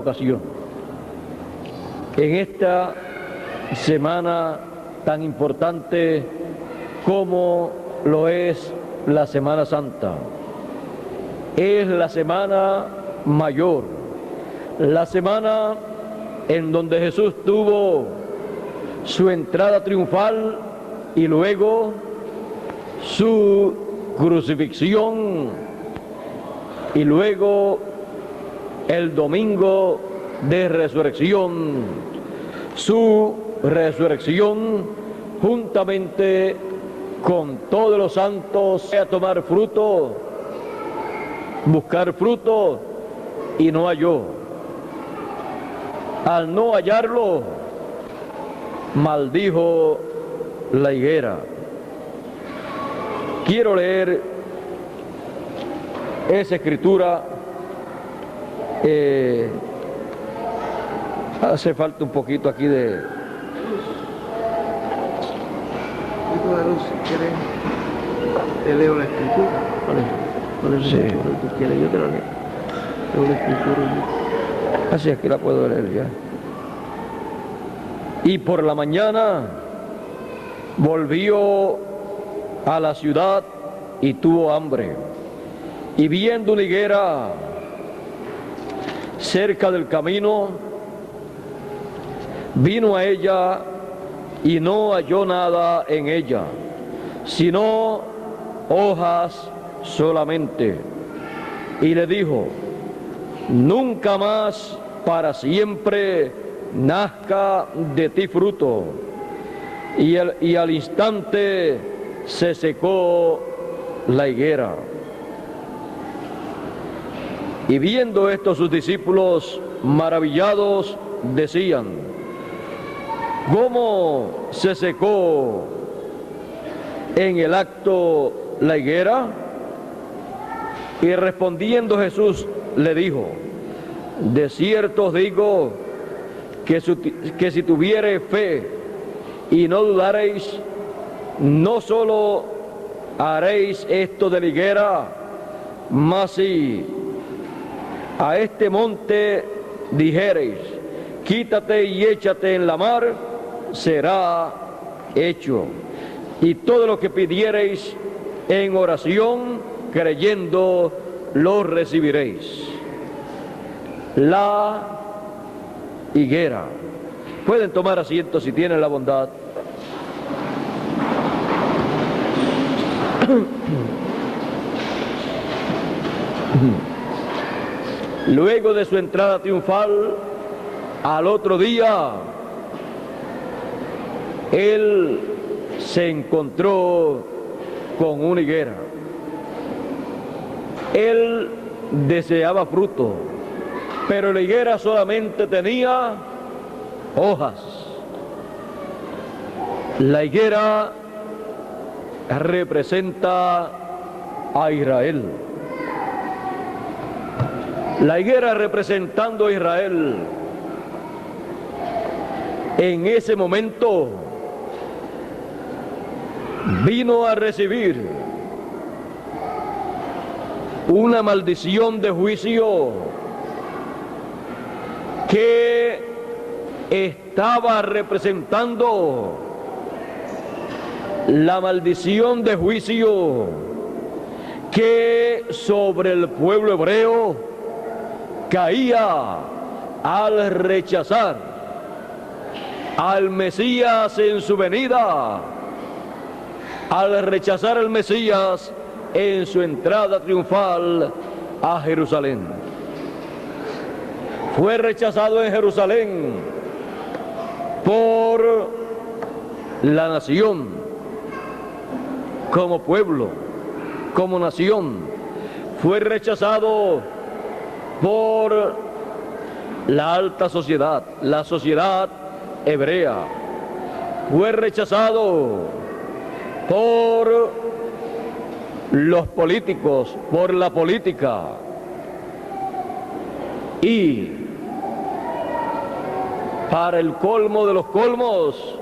ocasión. En esta semana tan importante como lo es la Semana Santa, es la semana mayor, la semana en donde Jesús tuvo su entrada triunfal y luego su crucifixión y luego el domingo de resurrección, su resurrección juntamente con todos los santos a tomar fruto, buscar fruto y no halló. Al no hallarlo, maldijo la higuera. Quiero leer esa escritura. Hace falta un poquito aquí de luz. Si quieres, te leo la escritura. Sí. Tú quieres, yo te la leo. Leo la escritura. Así es que la puedo leer ya. Y por la mañana volvió a la ciudad y tuvo hambre. Y viendo una higuera cerca del camino, vino a ella y no halló nada en ella, sino hojas solamente. Y le dijo: nunca más para siempre nazca de ti fruto. Y al instante se secó la higuera. Y viendo esto sus discípulos maravillados decían: ¿cómo se secó en el acto la higuera? Y respondiendo Jesús le dijo: de cierto os digo que si tuviereis fe y no dudaréis, no solo haréis esto de la higuera, mas si a este monte dijereis: quítate y échate en la mar, será hecho. Y todo lo que pidiereis en oración, creyendo, lo recibiréis. La higuera. Pueden tomar asiento si tienen la bondad. Luego de su entrada triunfal, al otro día, él se encontró con una higuera. Él deseaba fruto, pero la higuera solamente tenía hojas. La higuera representa a Israel. La higuera representando a Israel, en ese momento vino a recibir una maldición de juicio que estaba representando la maldición de juicio que sobre el pueblo hebreo caía al rechazar al Mesías en su venida, al rechazar al Mesías en su entrada triunfal a Jerusalén. Fue rechazado en Jerusalén por la nación, como pueblo, como nación. Fue rechazado por la alta sociedad, la sociedad hebrea. Fue rechazado por los políticos, por la política. Y para el colmo de los colmos,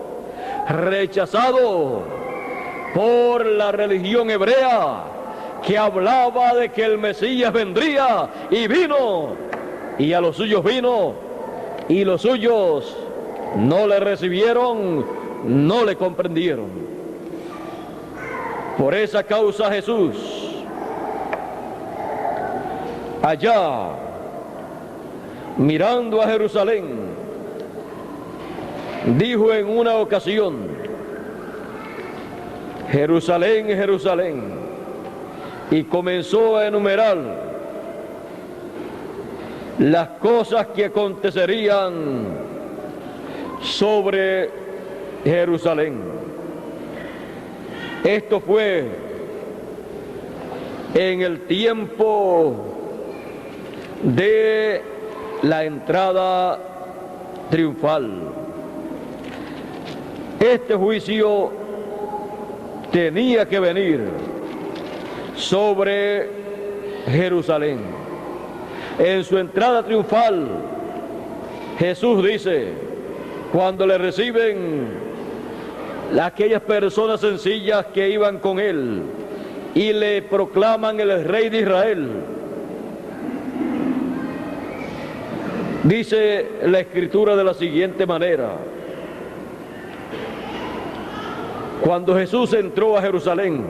rechazado por la religión hebrea, que hablaba de que el Mesías vendría y vino y a los suyos vino, y los suyos no le recibieron, no le comprendieron. Por esa causa Jesús, allá, mirando a Jerusalén, dijo en una ocasión: Jerusalén, Jerusalén, y comenzó a enumerar las cosas que acontecerían sobre Jerusalén. Esto fue en el tiempo de la entrada triunfal. Este juicio tenía que venir sobre Jerusalén. En su entrada triunfal, Jesús dice, cuando le reciben aquellas personas sencillas que iban con él y le proclaman el Rey de Israel, dice la Escritura de la siguiente manera: cuando Jesús entró a Jerusalén,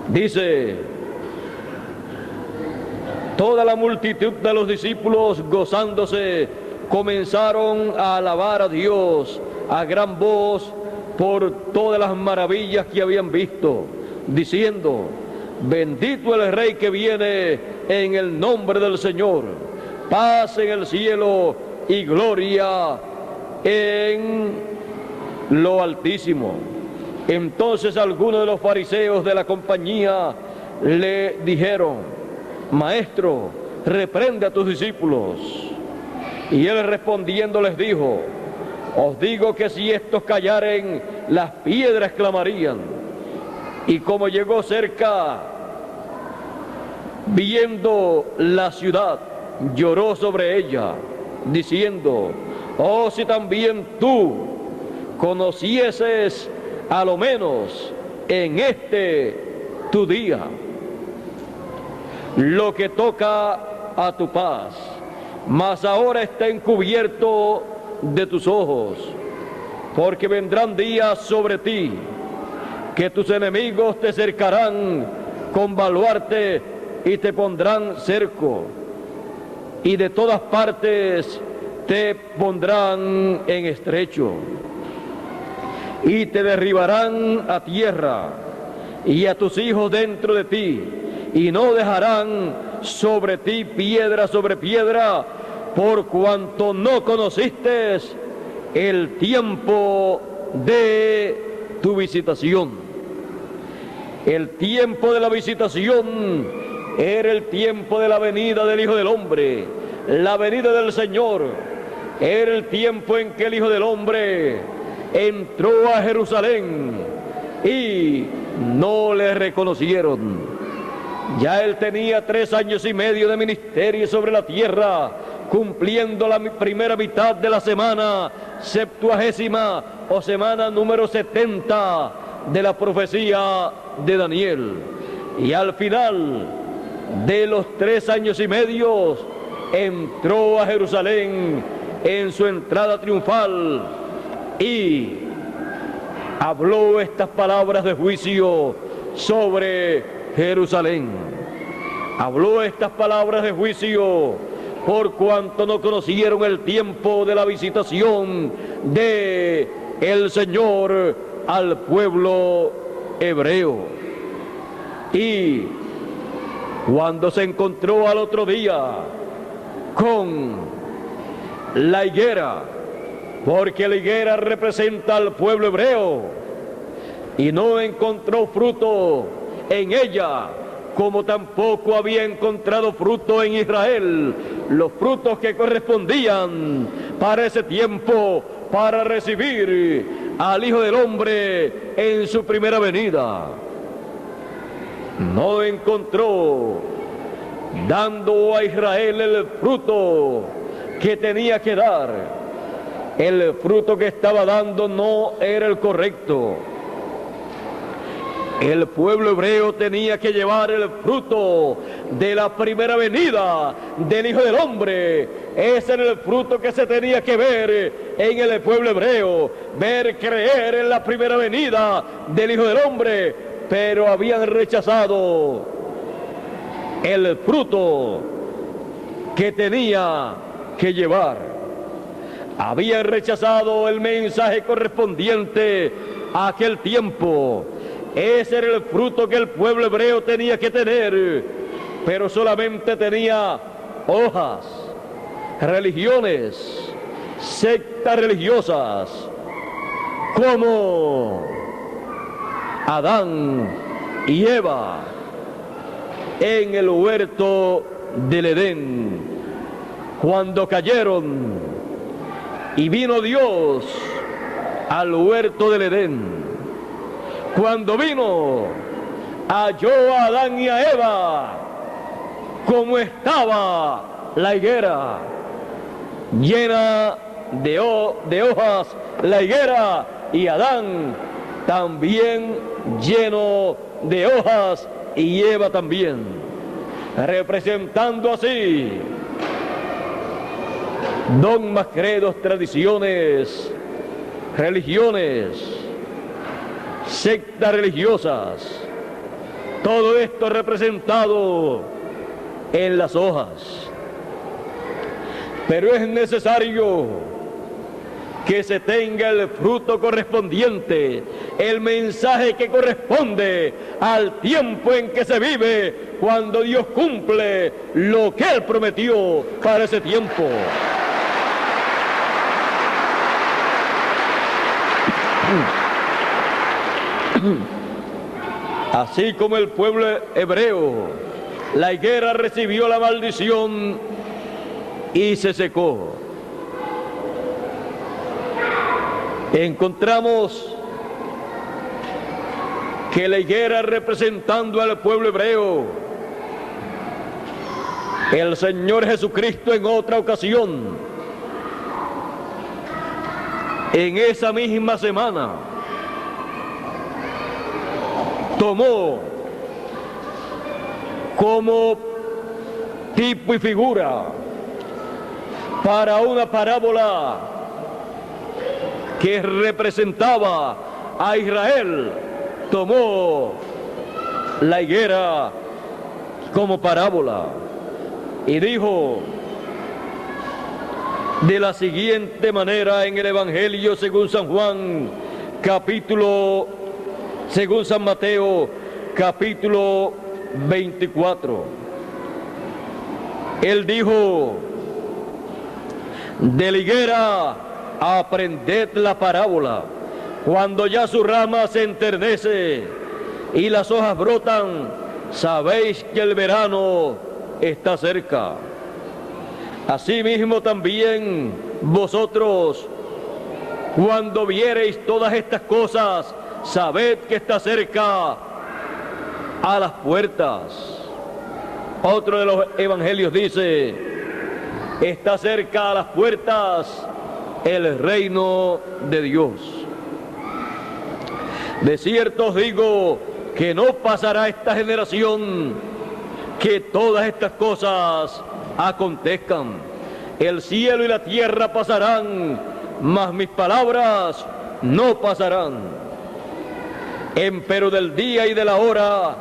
dice, toda la multitud de los discípulos, gozándose, comenzaron a alabar a Dios a gran voz por todas las maravillas que habían visto, diciendo, bendito el Rey que viene en el nombre del Señor, paz en el cielo y gloria en lo altísimo. Entonces algunos de los fariseos de la compañía le dijeron, Maestro, reprende a tus discípulos. Y él respondiendo les dijo, os digo que si estos callaren, las piedras clamarían. Y como llegó cerca, viendo la ciudad, lloró sobre ella, diciendo, oh, si también tú conocieses a lo menos en este tu día lo que toca a tu paz, mas ahora está encubierto de tus ojos, porque vendrán días sobre ti que tus enemigos te cercarán con baluarte y te pondrán cerco, y de todas partes te pondrán en estrecho, y te derribarán a tierra, y a tus hijos dentro de ti, y no dejarán sobre ti piedra sobre piedra, por cuanto no conociste el tiempo de tu visitación. El tiempo de la visitación era el tiempo de la venida del Hijo del Hombre. La venida del Señor era el tiempo en que el Hijo del Hombre entró a Jerusalén y no le reconocieron. Ya él tenía 3 años y medio de ministerio sobre la tierra, cumpliendo la primera mitad de la semana 70ª o semana número 70 de la profecía de Daniel. Y al final de los 3 años y medio entró a Jerusalén en su entrada triunfal y habló estas palabras de juicio sobre Jerusalén. Habló estas palabras de juicio por cuanto no conocieron el tiempo de la visitación de el Señor al pueblo hebreo. Y cuando se encontró al otro día con la higuera, porque la higuera representa al pueblo hebreo, y no encontró fruto en ella, como tampoco había encontrado fruto en Israel, los frutos que correspondían para ese tiempo, para recibir al Hijo del Hombre en su primera venida. No encontró dando a Israel el fruto que tenía que dar. El fruto que estaba dando no era el correcto. El pueblo hebreo tenía que llevar el fruto de la primera venida del Hijo del Hombre. Ese era el fruto que se tenía que ver en el pueblo hebreo. Ver, creer en la primera venida del Hijo del Hombre. Pero habían rechazado el fruto que tenía que llevar. Habían rechazado el mensaje correspondiente a aquel tiempo. Ese era el fruto que el pueblo hebreo tenía que tener, pero solamente tenía hojas, religiones, sectas religiosas, como Adán y Eva en el huerto del Edén, cuando cayeron y vino Dios al huerto del Edén. Cuando vino, halló a Adán y a Eva como estaba la higuera, llena de hojas la higuera, y Adán también lleno de hojas, y Eva también, representando así dogmas, credos, tradiciones, religiones, sectas religiosas, todo esto representado en las hojas. Pero es necesario que se tenga el fruto correspondiente, el mensaje que corresponde al tiempo en que se vive, cuando Dios cumple lo que Él prometió para ese tiempo. Así como el pueblo hebreo, la higuera recibió la maldición y se secó. Encontramos que la higuera, representando al pueblo hebreo, el Señor Jesucristo en otra ocasión, en esa misma semana, tomó como tipo y figura para una parábola que representaba a Israel, tomó la higuera como parábola y dijo de la siguiente manera en el Evangelio según San Juan, según San Mateo, capítulo 24. Él dijo: de la higuera aprended la parábola. Cuando ya su rama se enternece y las hojas brotan, sabéis que el verano está cerca. Asimismo también vosotros, cuando viereis todas estas cosas, sabed que está cerca a las puertas. Otro de los evangelios dice: está cerca a las puertas el reino de Dios. De cierto os digo que no pasará esta generación que todas estas cosas acontezcan. El cielo y la tierra pasarán, mas mis palabras no pasarán. Empero del día y de la hora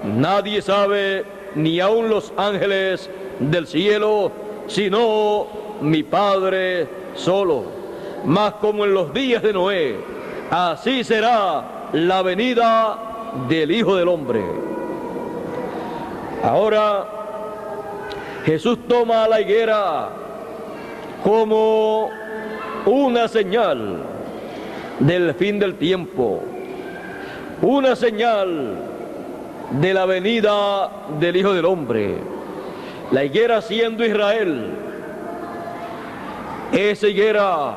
nadie sabe, ni aun los ángeles del cielo, sino mi Padre solo. Mas como en los días de Noé, así será la venida del Hijo del Hombre. Ahora Jesús toma a la higuera como una señal del fin del tiempo, una señal de la venida del Hijo del Hombre. La higuera siendo Israel, esa higuera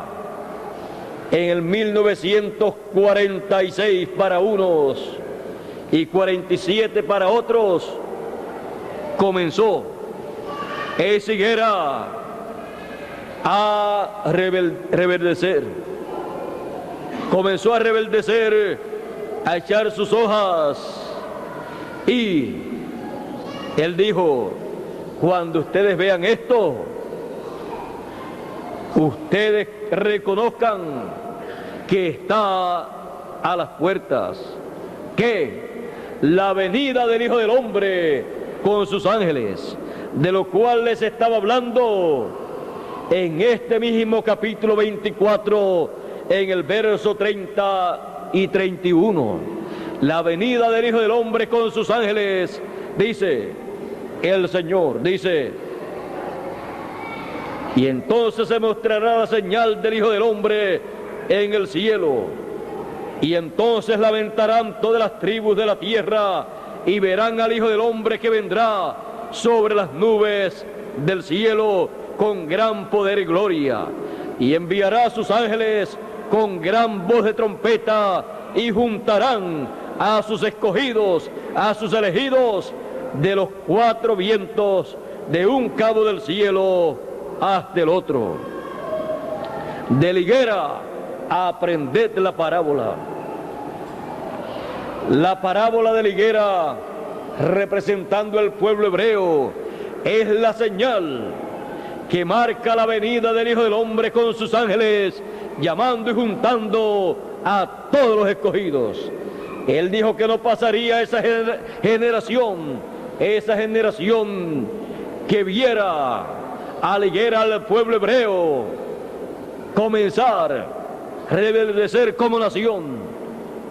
en el 1946 para unos y 47 para otros comenzó esa higuera a reverdecer. Comenzó a rebeldecer a echar sus hojas. Y él dijo, cuando ustedes vean esto, ustedes reconozcan que está a las puertas, que la venida del Hijo del Hombre con sus ángeles, de lo cual les estaba hablando en este mismo capítulo 24, en el verso 30 y 31. La venida del Hijo del Hombre con sus ángeles, dice el Señor, dice: y entonces se mostrará la señal del Hijo del Hombre en el cielo, y entonces lamentarán todas las tribus de la tierra, y verán al Hijo del Hombre que vendrá sobre las nubes del cielo con gran poder y gloria, y enviará a sus ángeles con gran voz de trompeta, y juntarán a sus escogidos, a sus elegidos, de los cuatro vientos, de un cabo del cielo hasta el otro. De la higuera aprended la parábola. La parábola de la higuera, representando al pueblo hebreo, es la señal que marca la venida del Hijo del Hombre con sus ángeles, llamando y juntando a todos los escogidos. Él dijo que no pasaría esa generación que viera a la higuera, al pueblo hebreo, comenzar a reverdecer como nación,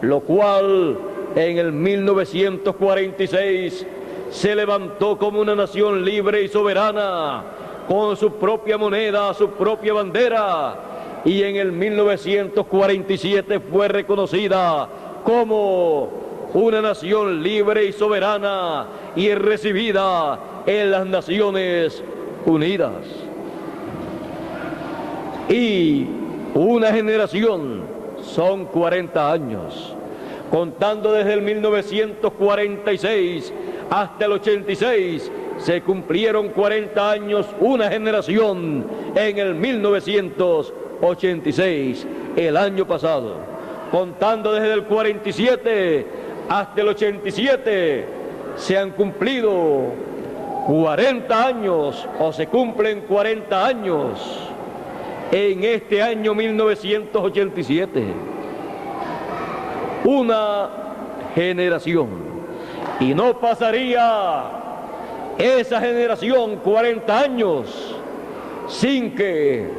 lo cual en el 1946 se levantó como una nación libre y soberana, con su propia moneda, su propia bandera, y en el 1947 fue reconocida como una nación libre y soberana y recibida en las Naciones Unidas. Y una generación son 40 años, contando desde el 1946 hasta el 86, se cumplieron 40 años, una generación en el 1986, el año pasado. Contando desde el 47 hasta el 87, se han cumplido 40 años, o se cumplen 40 años en este año 1987. Una generación, y no pasaría esa generación 40 años sin que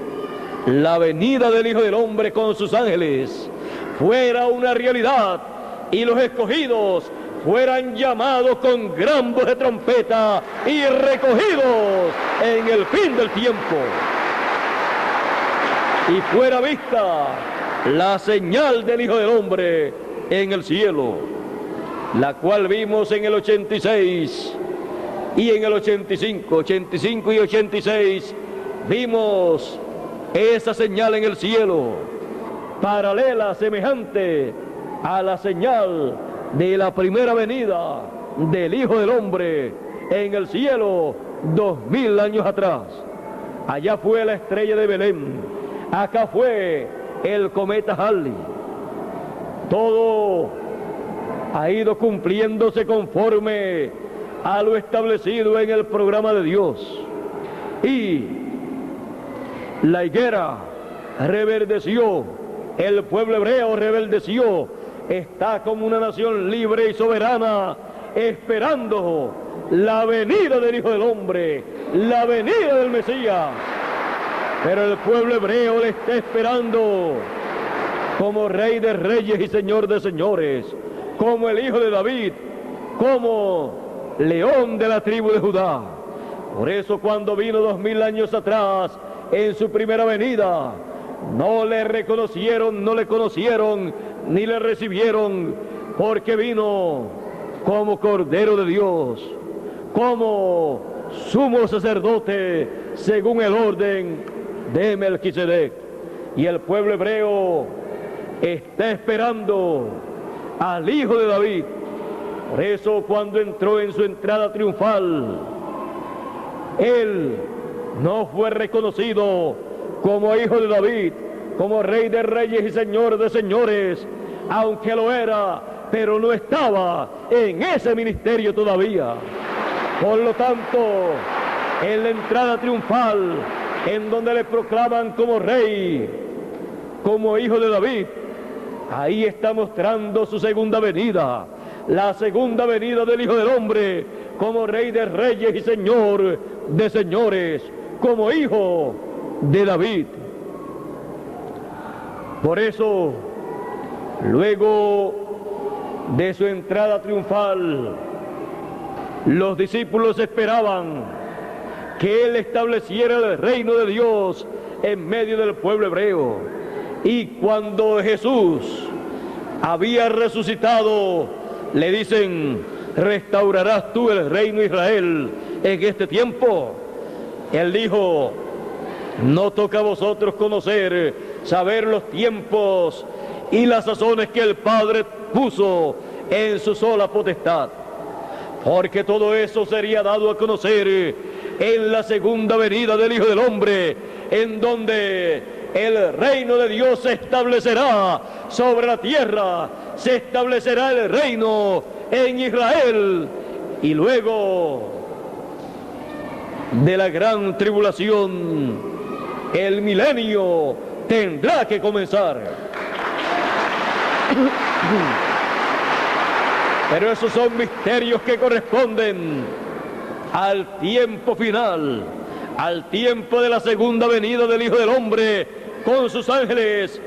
la venida del Hijo del Hombre con sus ángeles fuera una realidad y los escogidos fueran llamados con gran voz de trompeta y recogidos en el fin del tiempo, y fuera vista la señal del Hijo del Hombre en el cielo, la cual vimos en el 86 y en el 85 y 86, vimos esa señal en el cielo, paralela, semejante a la señal de la primera venida del Hijo del Hombre en el cielo 2000 años atrás. Allá fue la estrella de Belén, acá fue el cometa Halley. Todo ha ido cumpliéndose conforme a lo establecido en el programa de Dios. Y la higuera reverdeció, el pueblo hebreo reverdeció, está como una nación libre y soberana, esperando la venida del Hijo del Hombre, la venida del Mesías. Pero el pueblo hebreo le está esperando como Rey de Reyes y Señor de Señores, como el Hijo de David, como León de la tribu de Judá. Por eso cuando vino 2000 años atrás, en su primera venida, no le reconocieron, no le conocieron, ni le recibieron, porque vino como Cordero de Dios, como sumo sacerdote, según el orden de Melquisedec. Y el pueblo hebreo está esperando al Hijo de David. Por eso cuando entró en su entrada triunfal, él no fue reconocido como Hijo de David, como Rey de Reyes y Señor de Señores, aunque lo era, pero no estaba en ese ministerio todavía. Por lo tanto, en la entrada triunfal, en donde le proclaman como rey, como hijo de David, ahí está mostrando su segunda venida, la segunda venida del Hijo del Hombre, como Rey de Reyes y Señor de Señores, como hijo de David. Por eso, luego de su entrada triunfal, los discípulos esperaban que Él estableciera el reino de Dios en medio del pueblo hebreo. Y cuando Jesús había resucitado, le dicen: ¿restaurarás tú el reino de Israel en este tiempo? Él dijo: no toca a vosotros conocer, saber los tiempos y las sazones que el Padre puso en su sola potestad, porque todo eso sería dado a conocer en la segunda venida del Hijo del Hombre, en donde el reino de Dios se establecerá sobre la tierra, se establecerá el reino en Israel, y luego de la gran tribulación, el milenio tendrá que comenzar. Pero esos son misterios que corresponden al tiempo final, al tiempo de la segunda venida del Hijo del Hombre con sus ángeles,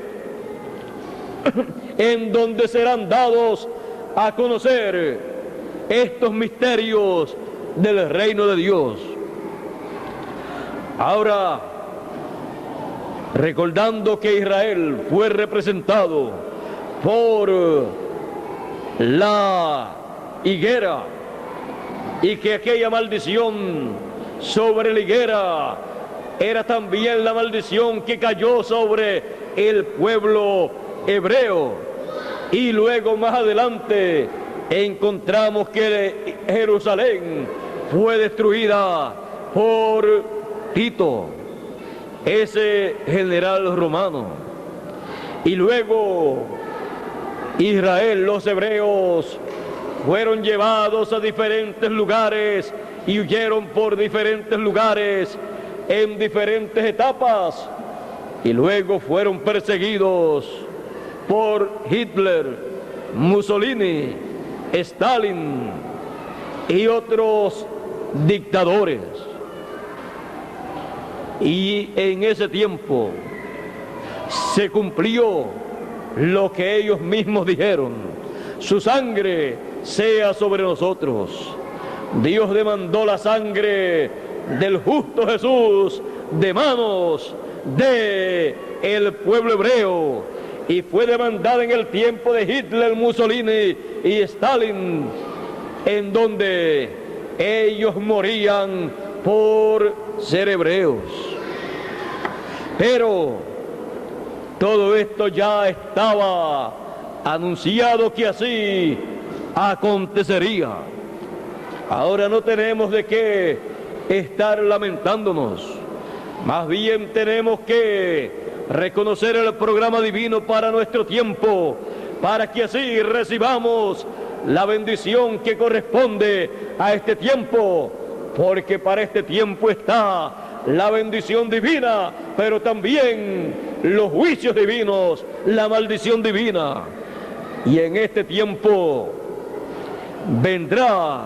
en donde serán dados a conocer estos misterios del reino de Dios. Ahora, recordando que Israel fue representado por la higuera y que aquella maldición sobre la higuera era también la maldición que cayó sobre el pueblo hebreo, y luego más adelante encontramos que Jerusalén fue destruida por Tito, ese general romano, y luego Israel, los hebreos, fueron llevados a diferentes lugares y huyeron por diferentes lugares en diferentes etapas, y luego fueron perseguidos por Hitler, Mussolini, Stalin y otros dictadores. Y en ese tiempo se cumplió lo que ellos mismos dijeron: su sangre sea sobre nosotros. Dios demandó la sangre del justo Jesús de manos de el pueblo hebreo, y fue demandada en el tiempo de Hitler, Mussolini y Stalin, en donde ellos morían por ser hebreos. Pero todo esto ya estaba anunciado que así acontecería. Ahora no tenemos de qué estar lamentándonos, más bien tenemos que reconocer el programa divino para nuestro tiempo, para que así recibamos la bendición que corresponde a este tiempo, porque para este tiempo está la bendición divina, pero también los juicios divinos, la maldición divina. Y en este tiempo vendrá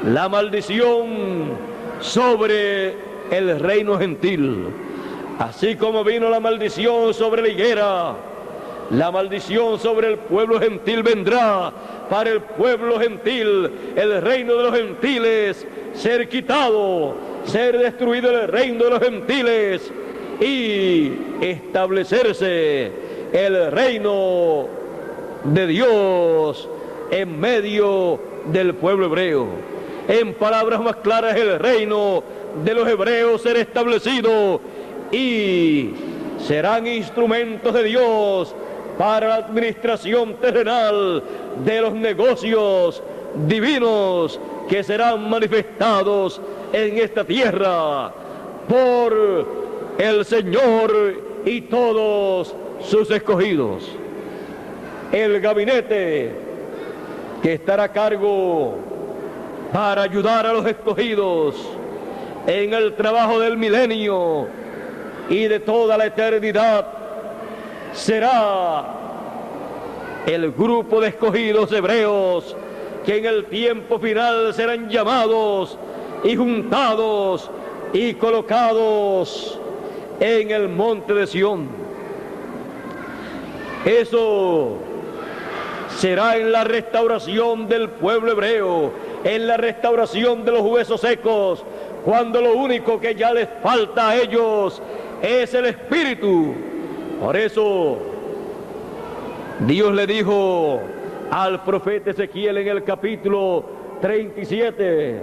la maldición sobre el reino gentil, así como vino la maldición sobre la higuera. La maldición sobre el pueblo gentil vendrá para el pueblo gentil, el reino de los gentiles ser quitado, ser destruido el reino de los gentiles y establecerse el reino de Dios en medio del pueblo hebreo. En palabras más claras, el reino de los hebreos será establecido y serán instrumentos de Dios para la administración terrenal de los negocios divinos que serán manifestados en esta tierra por el Señor y todos sus escogidos. el gabinete que estará a cargo para ayudar a los escogidos en el trabajo del milenio y de toda la eternidad. Será el grupo de escogidos hebreos que en el tiempo final serán llamados y juntados y colocados en el monte de Sión. Eso será en la restauración del pueblo hebreo, en la restauración de los huesos secos, cuando lo único que ya les falta a ellos es el Espíritu. Por eso Dios le dijo al profeta Ezequiel en el capítulo 37,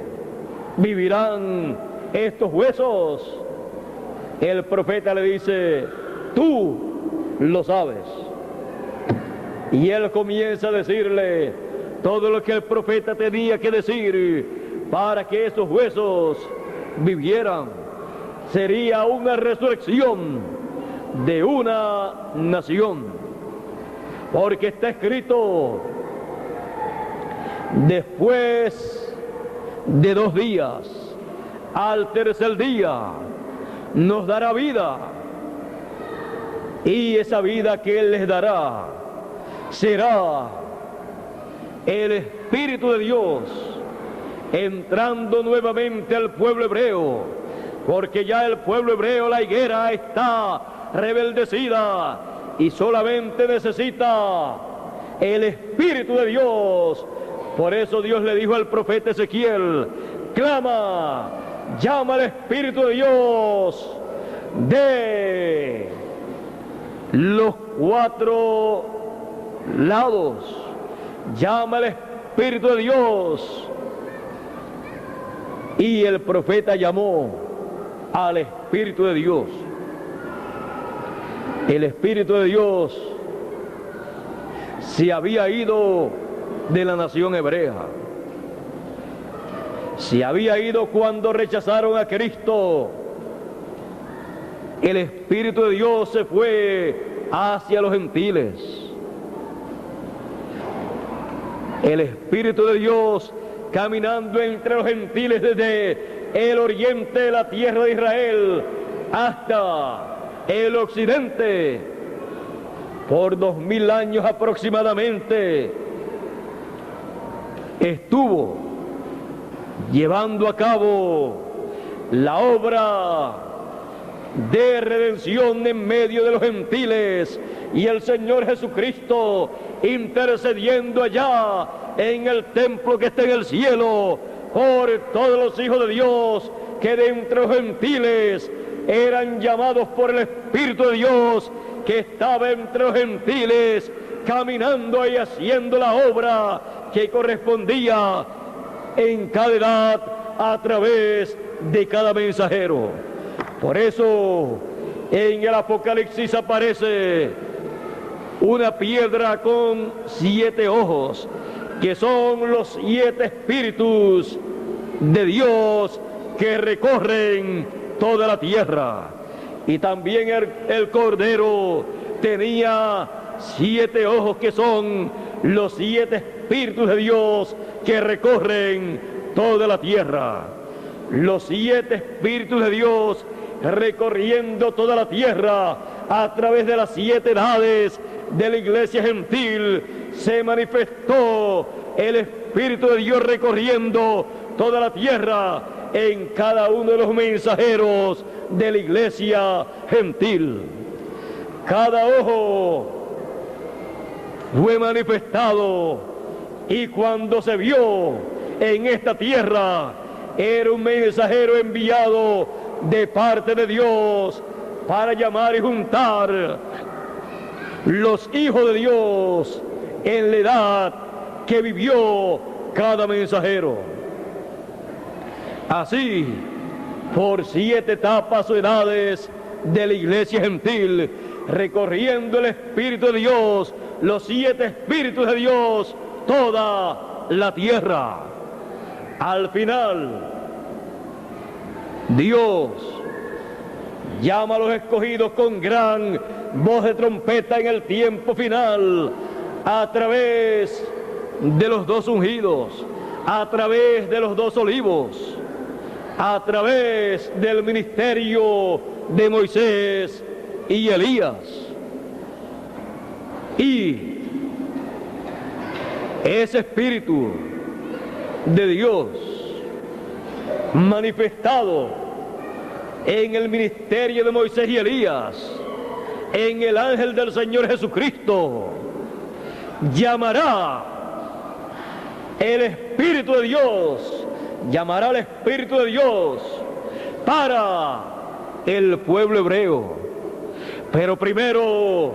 ¿vivirán estos huesos? El profeta le dice, tú lo sabes. Y él comienza a decirle todo lo que el profeta tenía que decir para que esos huesos vivieran. Sería una resurrección de una nación, porque está escrito: después de 2 días, al tercer día, nos dará vida, y esa vida que Él les dará será el Espíritu de Dios entrando nuevamente al pueblo hebreo, porque ya el pueblo hebreo, la higuera, está rebeldecida y solamente necesita el Espíritu de Dios. Por eso Dios le dijo al profeta Ezequiel: clama, llama al Espíritu de Dios de los 4 lados, llama al Espíritu de Dios. Y el profeta llamó al Espíritu de Dios. El Espíritu de Dios se había ido de la nación hebrea. Se había ido cuando rechazaron a Cristo. El Espíritu de Dios se fue hacia los gentiles. El Espíritu de Dios caminando entre los gentiles desde el oriente de la tierra de Israel hasta el occidente, por 2000 años aproximadamente, estuvo llevando a cabo la obra de redención en medio de los gentiles, y el Señor Jesucristo intercediendo allá en el templo que está en el cielo por todos los hijos de Dios que de entre los gentiles eran llamados por el Espíritu de Dios, que estaba entre los gentiles caminando y haciendo la obra que correspondía en cada edad a través de cada mensajero. Por eso en el Apocalipsis aparece una piedra con 7 ojos, que son los 7 espíritus de Dios que recorren toda la tierra. Y también el Cordero tenía 7 ojos, que son los 7 espíritus de Dios que recorren toda la tierra. Los 7 espíritus de Dios recorriendo toda la tierra a través de las 7 edades de la iglesia gentil. Se manifestó el Espíritu de Dios recorriendo toda la tierra en cada uno de los mensajeros de la iglesia gentil. Cada ojo fue manifestado, y cuando se vio en esta tierra, era un mensajero enviado de parte de Dios para llamar y juntar los hijos de Dios en la edad que vivió cada mensajero. Así, por 7 etapas o edades de la iglesia gentil, recorriendo el Espíritu de Dios, los 7 espíritus de Dios, toda la tierra. Al final, Dios llama a los escogidos con gran voz de trompeta en el tiempo final a través de los dos ungidos, a través de los dos olivos, a través del ministerio de Moisés y Elías. Y ese Espíritu de Dios manifestado en el ministerio de Moisés y Elías, en el ángel del Señor Jesucristo, llamará el Espíritu de Dios, llamará al Espíritu de Dios para el pueblo hebreo. Pero primero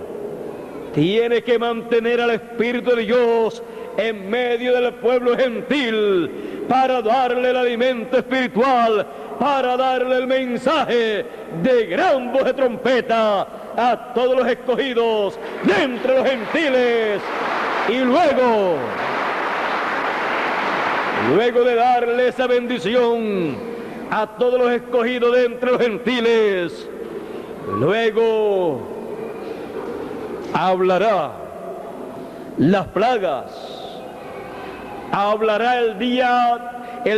tiene que mantener al Espíritu de Dios en medio del pueblo gentil para darle el alimento espiritual, para darle el mensaje de gran voz de trompeta a todos los escogidos de entre los gentiles. Y luego de darle esa bendición a todos los escogidos de entre los gentiles, luego hablará las plagas, hablará el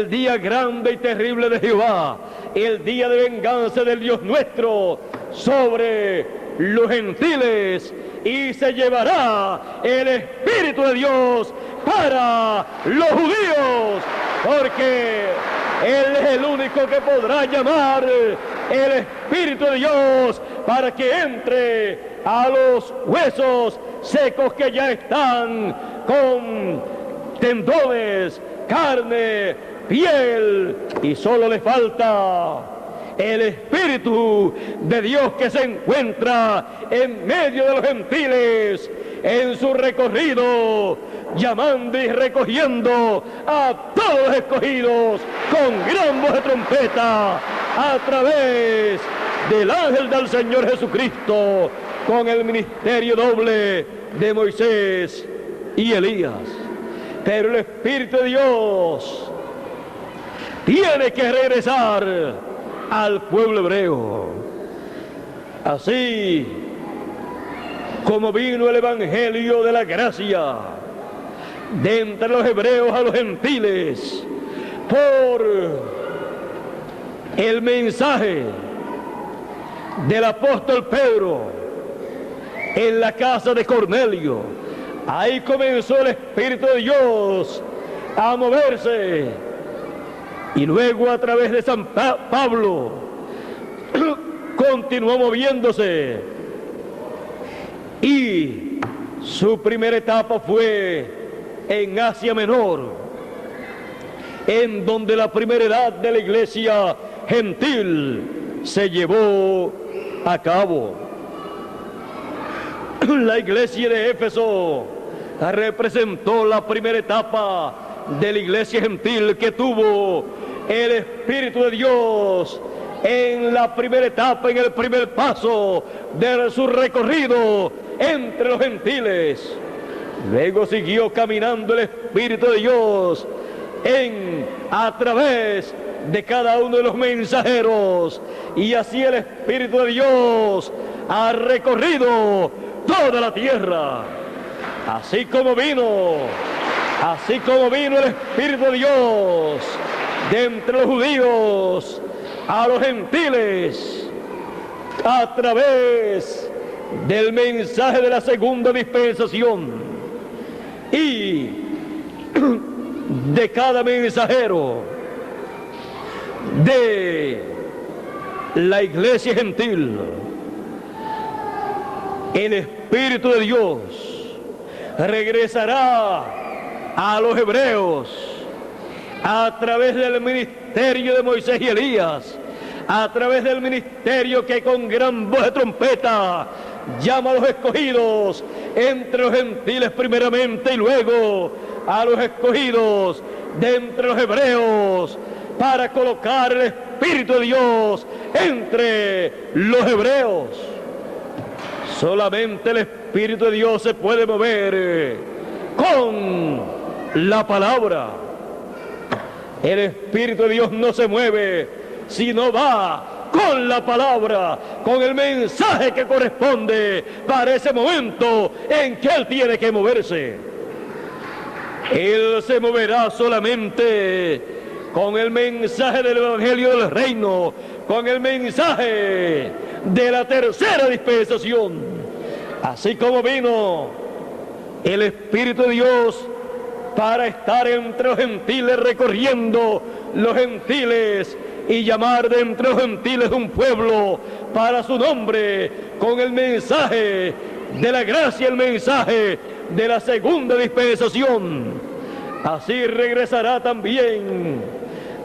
día grande y terrible de Jehová, el día de venganza del Dios nuestro sobre los gentiles, y se llevará el Espíritu de Dios para los judíos, porque Él es el único que podrá llamar el Espíritu de Dios para que entre a los huesos secos que ya están con tendones, carne, piel, y solo le falta el Espíritu de Dios que se encuentra en medio de los gentiles en su recorrido, llamando y recogiendo a todos los escogidos con gran voz de trompeta a través del ángel del Señor Jesucristo, con el ministerio doble de Moisés y Elías. Pero el Espíritu de Dios tiene que regresar al pueblo hebreo. Así como vino el evangelio de la gracia de entre los hebreos a los gentiles por el mensaje del apóstol Pedro en la casa de Cornelio, ahí comenzó el Espíritu de Dios a moverse. Y luego a través de San Pablo continuó moviéndose. Y su primera etapa fue en Asia Menor, en donde la primera edad de la iglesia gentil se llevó a cabo. La iglesia de Éfeso representó la primera etapa de la iglesia gentil que tuvo el Espíritu de Dios en la primera etapa, en el primer paso de su recorrido entre los gentiles. Luego siguió caminando el Espíritu de Dios a través de cada uno de los mensajeros, y así el Espíritu de Dios ha recorrido toda la tierra. Así como vino el Espíritu de Dios de entre los judíos a los gentiles a través del mensaje de la segunda dispensación y de cada mensajero de la iglesia gentil. El Espíritu de Dios regresará a los hebreos a través del ministerio de Moisés y Elías, a través del ministerio que con gran voz de trompeta llama a los escogidos entre los gentiles primeramente, y luego a los escogidos de entre los hebreos, para colocar el Espíritu de Dios entre los hebreos. Solamente el Espíritu de Dios se puede mover con la palabra. El Espíritu de Dios no se mueve si no va con la palabra, con el mensaje que corresponde para ese momento en que Él tiene que moverse. Él se moverá solamente con el mensaje del Evangelio del Reino, con el mensaje de la tercera dispensación. Así como vino el Espíritu de Dios para estar entre los gentiles, recorriendo los gentiles y llamar de entre los gentiles un pueblo para su nombre, con el mensaje de la gracia, el mensaje de la segunda dispensación. Así regresará también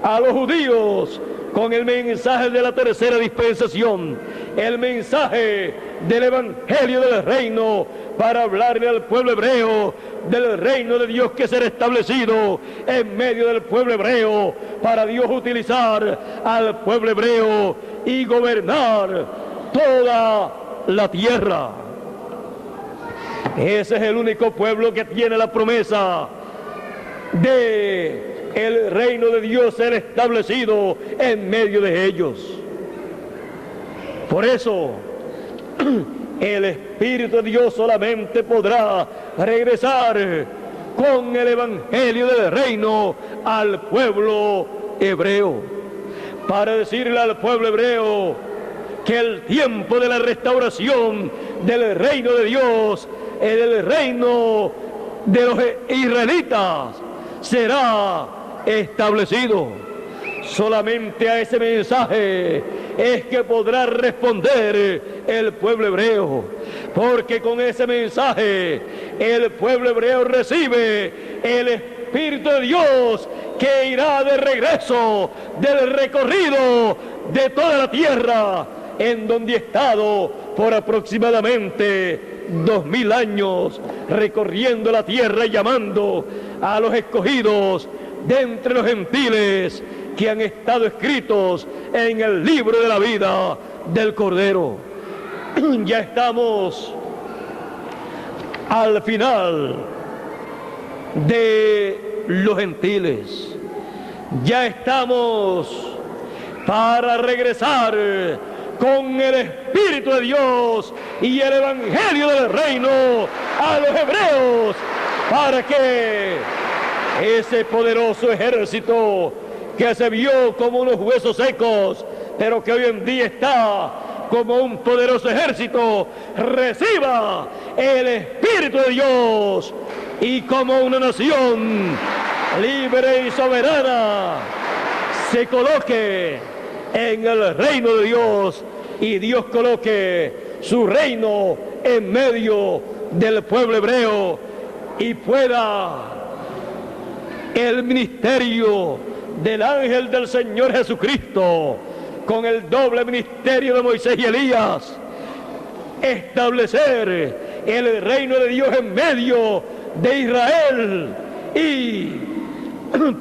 a los judíos con el mensaje de la tercera dispensación, el mensaje del Evangelio del Reino, para hablarle al pueblo hebreo del reino de Dios que será establecido en medio del pueblo hebreo, para Dios utilizar al pueblo hebreo y gobernar toda la tierra. Ese es el único pueblo que tiene la promesa de el reino de Dios ser establecido en medio de ellos. Por eso el Espíritu de Dios solamente podrá regresar con el Evangelio del Reino al pueblo hebreo, para decirle al pueblo hebreo que el tiempo de la restauración del reino de Dios, el reino de los israelitas, será establecido. Solamente a ese mensaje es que podrá responder el pueblo hebreo, porque con ese mensaje el pueblo hebreo recibe el Espíritu de Dios, que irá de regreso del recorrido de toda la tierra, en donde ha estado por aproximadamente 2000 años recorriendo la tierra y llamando a los escogidos de entre los gentiles que han estado escritos en el libro de la vida del Cordero. Ya estamos al final de los gentiles, ya estamos para regresar con el Espíritu de Dios y el Evangelio del Reino a los hebreos, para que ese poderoso ejército que se vio como unos huesos secos, pero que hoy en día está como un poderoso ejército, reciba el Espíritu de Dios y como una nación libre y soberana se coloque en el reino de Dios, y Dios coloque su reino en medio del pueblo hebreo, y pueda el ministerio del ángel del Señor Jesucristo, con el doble ministerio de Moisés y Elías, establecer el reino de Dios en medio de Israel, y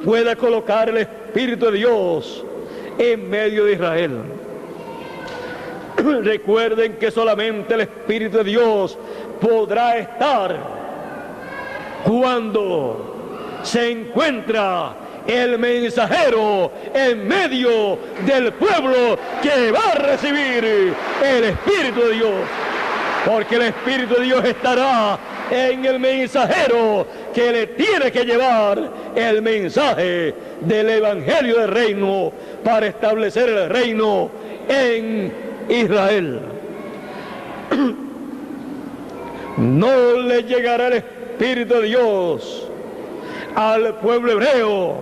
pueda colocar el Espíritu de Dios en medio de Israel. Recuerden que solamente el Espíritu de Dios podrá estar cuando se encuentra el mensajero en medio del pueblo que va a recibir el Espíritu de Dios, porque el Espíritu de Dios estará en el mensajero que le tiene que llevar el mensaje del Evangelio del Reino para establecer el reino en Israel. No le llegará el Espíritu de Dios al pueblo hebreo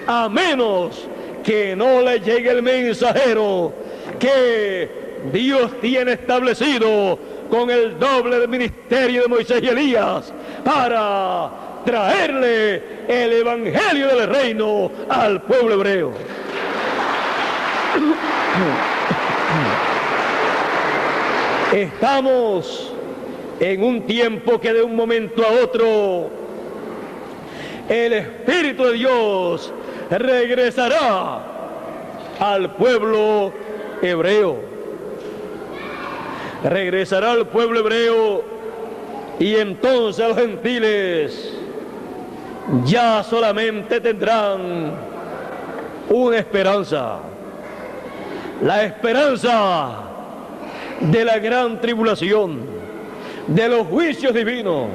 a menos que no le llegue el mensajero que Dios tiene establecido con el doble ministerio de Moisés y Elías para traerle el Evangelio del Reino al pueblo hebreo. Estamos en un tiempo que de un momento a otro el Espíritu de Dios regresará al pueblo hebreo. Regresará al pueblo hebreo, y entonces los gentiles ya solamente tendrán una esperanza. la esperanza de la gran tribulación, de los juicios divinos.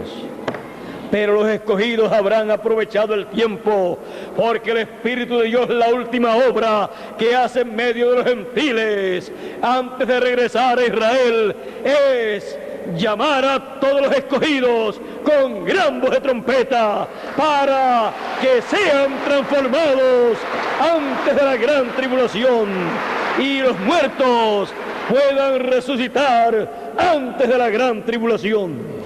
Pero los escogidos habrán aprovechado el tiempo, porque el Espíritu de Dios, la última obra que hace en medio de los gentiles antes de regresar a Israel, es llamar a todos los escogidos con gran voz de trompeta para que sean transformados antes de la gran tribulación y los muertos puedan resucitar antes de la gran tribulación.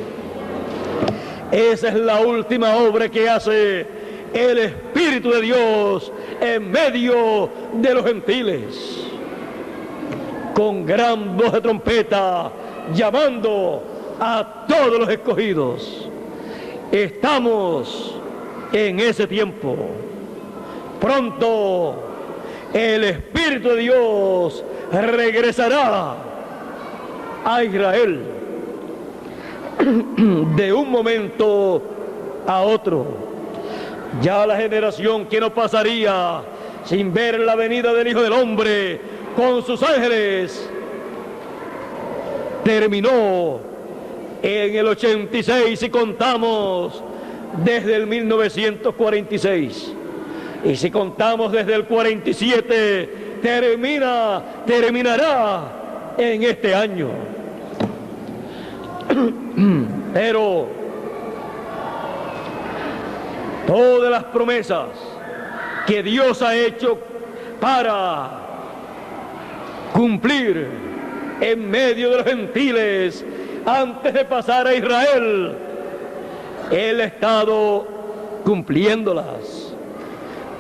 Esa es la última obra que hace el Espíritu de Dios en medio de los gentiles, con gran voz de trompeta, llamando a todos los escogidos. Estamos en ese tiempo. Pronto el Espíritu de Dios regresará a Israel de un momento a otro. Ya la generación que no pasaría sin ver la venida del Hijo del Hombre con sus ángeles terminó en el 86, si contamos desde el 1946, y si contamos desde el 47, terminará en este año. Pero todas las promesas que Dios ha hecho para cumplir en medio de los gentiles antes de pasar a Israel, Él ha estado cumpliéndolas.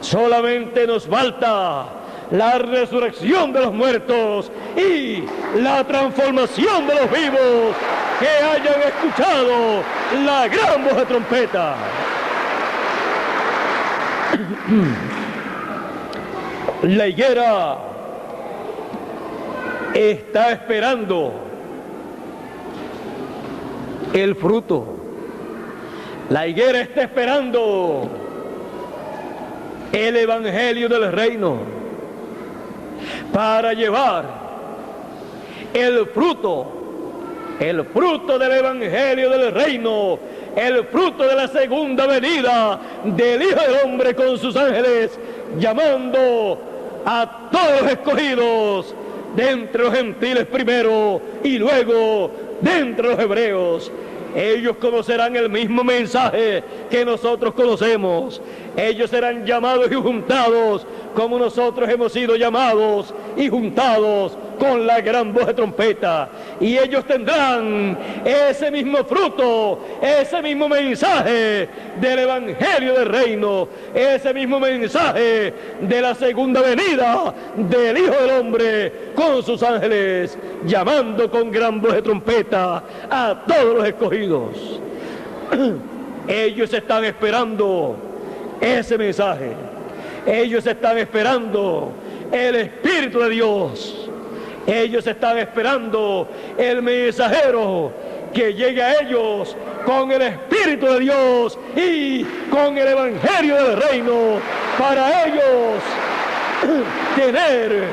Solamente nos falta la resurrección de los muertos y la transformación de los vivos que hayan escuchado la gran voz de trompeta. La higuera está esperando el fruto. La higuera está esperando el evangelio del reino para llevar el fruto del evangelio del reino, el fruto de la segunda venida del Hijo del Hombre con sus ángeles, llamando a todos los escogidos de entre los gentiles primero y luego de entre los hebreos. Ellos conocerán el mismo mensaje que nosotros conocemos. Ellos serán llamados y juntados como nosotros hemos sido llamados y juntados con la gran voz de trompeta. Y ellos tendrán ese mismo fruto, ese mismo mensaje del evangelio del reino, ese mismo mensaje de la segunda venida del Hijo del Hombre con sus ángeles, llamando con gran voz de trompeta a todos los escogidos. Ellos están esperando ese mensaje. Ellos están esperando el Espíritu de Dios. Ellos están esperando el mensajero que llegue a ellos con el Espíritu de Dios y con el evangelio del reino, para ellos tener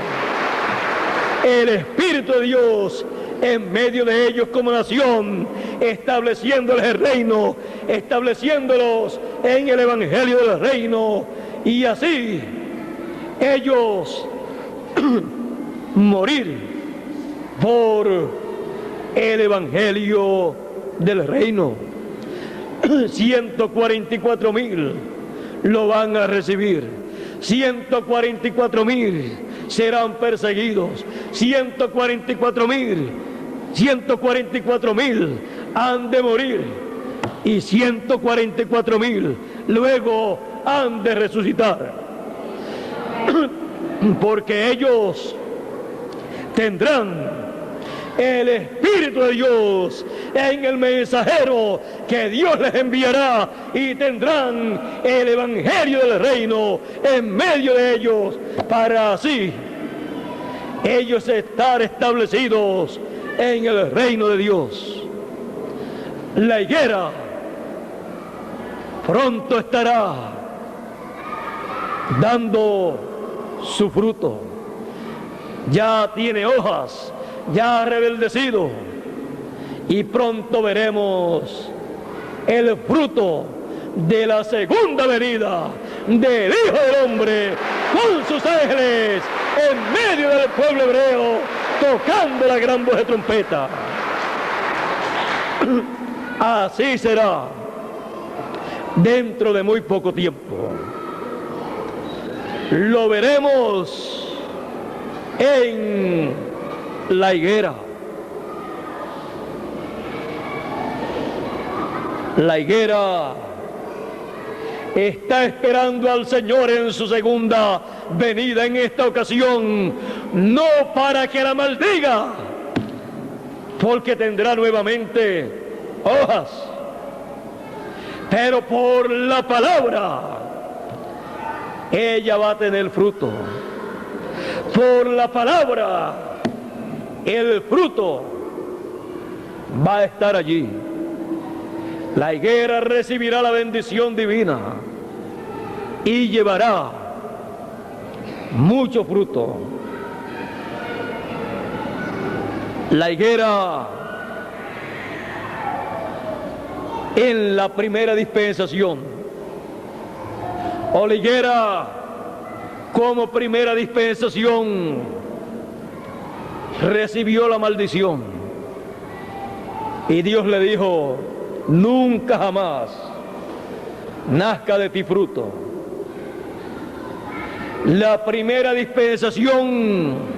el Espíritu de Dios en medio de ellos como nación, estableciéndoles el reino, estableciéndolos en el evangelio del reino, y así ellos morir por el evangelio del reino. 144,000 lo van a recibir. 144,000 serán perseguidos. 144,000 han de morir, y 144,000 luego han de resucitar, porque ellos tendrán el Espíritu de Dios en el mensajero que Dios les enviará, y tendrán el evangelio del reino en medio de ellos, para así ellos estar establecidos en el reino de Dios. La higuera pronto estará dando su fruto. ya tiene hojas, ya ha rebeldecido, y pronto veremos el fruto de la segunda venida del Hijo del Hombre con sus ángeles en medio del pueblo hebreo, tocando la gran voz de trompeta. Así será dentro de muy poco tiempo. Lo veremos en la higuera. La higuera está esperando al Señor en su segunda venida en esta ocasión, no para que la maldiga, porque tendrá nuevamente hojas, pero por la palabra ella va a tener fruto. Por la palabra el fruto va a estar allí. La higuera recibirá la bendición divina y llevará mucho fruto. La higuera en la primera dispensación, o la higuera como primera dispensación, recibió la maldición. Y Dios le dijo: nunca jamás nazca de ti fruto. La primera dispensación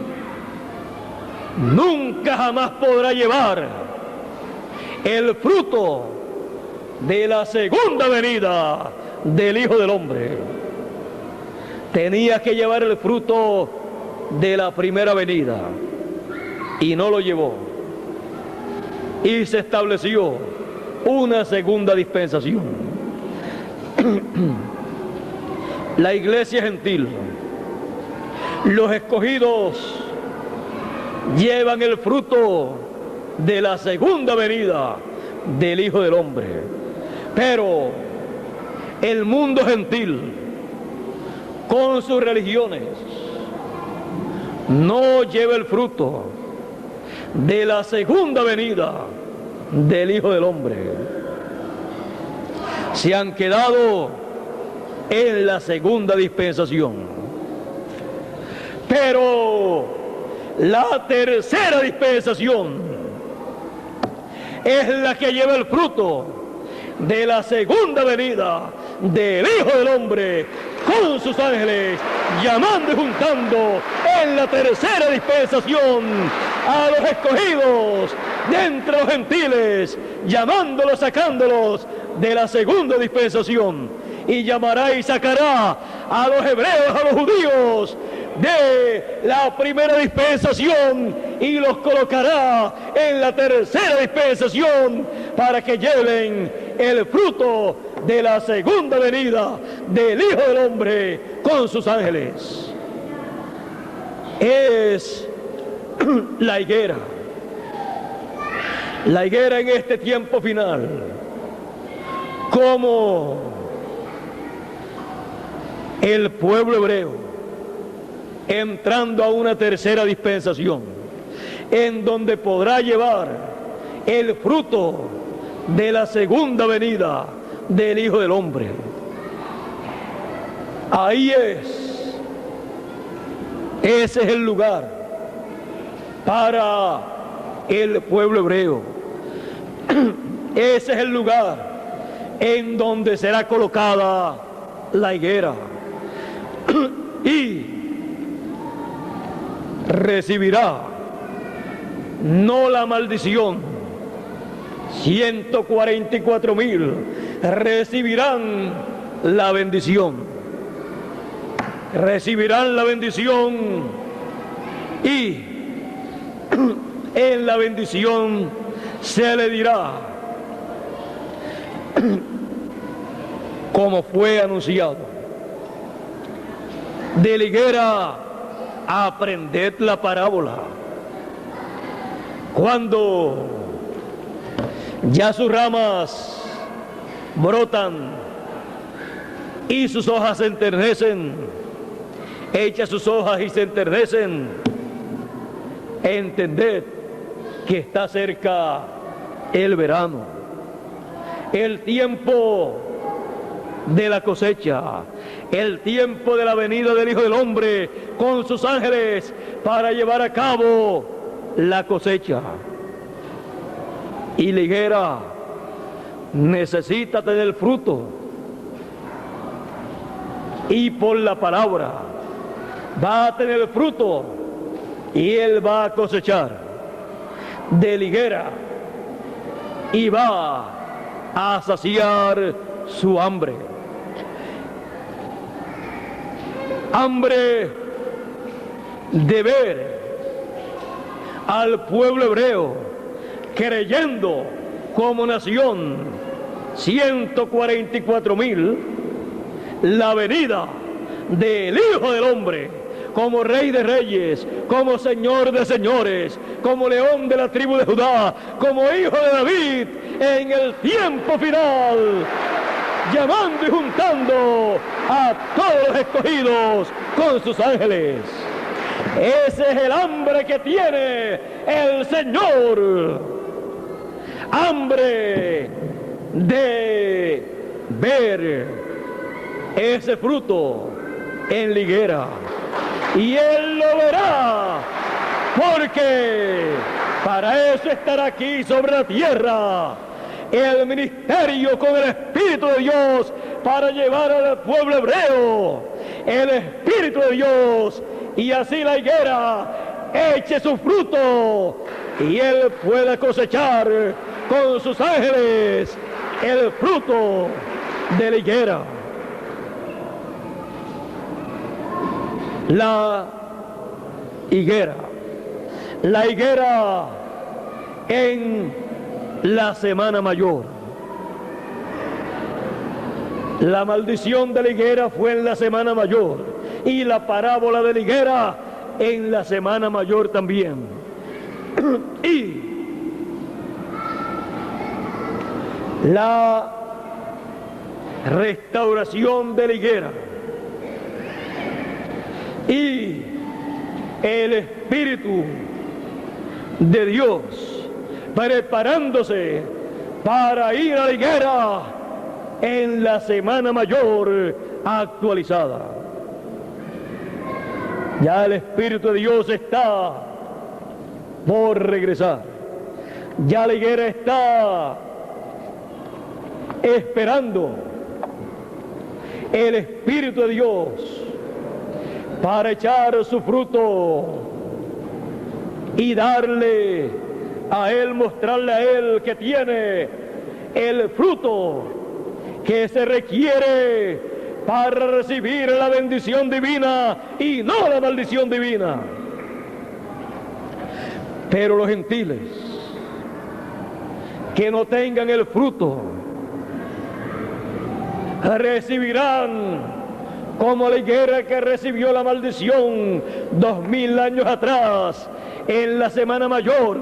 nunca jamás podrá llevar el fruto de la segunda venida del Hijo del Hombre. Tenía que llevar el fruto de la primera venida y no lo llevó. Y se estableció una segunda dispensación. La iglesia gentil, los escogidos, llevan el fruto de la segunda venida del Hijo del Hombre. Pero el mundo gentil, con sus religiones, no lleva el fruto de la segunda venida del Hijo del Hombre. Se han quedado en la segunda dispensación. Pero la tercera dispensación es la que lleva el fruto de la segunda venida del Hijo del Hombre con sus ángeles, llamando y juntando en la tercera dispensación a los escogidos de entre los gentiles, llamándolos, sacándolos de la segunda dispensación, y llamará y sacará a los hebreos, a los judíos de la primera dispensación, y los colocará en la tercera dispensación para que lleven el fruto de la segunda venida del Hijo del Hombre con sus ángeles. Es la higuera. La higuera en este tiempo final, como el pueblo hebreo entrando a una tercera dispensación, en donde podrá llevar el fruto de la segunda venida del Hijo del Hombre. Ahí ese es el lugar para el pueblo hebreo. Ese es el lugar en donde será colocada la higuera y recibirá no la maldición. 144,000 recibirán la bendición. Recibirán la bendición, y en la bendición se le dirá, como fue anunciado: de la higuera aprended la parábola. Cuando ya sus ramas brotan y sus hojas se enternecen, echa sus hojas y se enternecen, entended que está cerca el verano, el tiempo de la cosecha, el tiempo de la venida del Hijo del Hombre con sus ángeles para llevar a cabo la cosecha. Y la higuera necesita tener fruto, y por la palabra va a tener fruto, y él va a cosechar de la higuera y va a saciar su hambre. Hambre de ver al pueblo hebreo creyendo como nación 144,000 la venida del Hijo del Hombre como Rey de Reyes, como Señor de Señores, como León de la tribu de Judá, como Hijo de David en el tiempo final, llamando y juntando a todos los escogidos con sus ángeles. Ese es el hambre que tiene el Señor, hambre de ver ese fruto en la higuera, y él lo verá, porque para eso estará aquí sobre la tierra el ministerio con el Espíritu de Dios, para llevar al pueblo hebreo el Espíritu de Dios, y así la higuera eche su fruto y él pueda cosechar con sus ángeles el fruto de la higuera. La higuera en la Semana Mayor. La maldición de la higuera fue en la Semana Mayor, y la parábola de la higuera en la Semana Mayor también. Y la restauración de la higuera y el Espíritu de Dios preparándose para ir a la higuera en la Semana Mayor actualizada. Ya el Espíritu de Dios está por regresar. Ya la higuera está esperando el Espíritu de Dios para echar su fruto y darle a él, mostrarle a él que tiene el fruto que se requiere para recibir la bendición divina y no la maldición divina. Pero los gentiles que no tengan el fruto recibirán como la higuera que recibió la maldición 2000 años atrás en la Semana Mayor.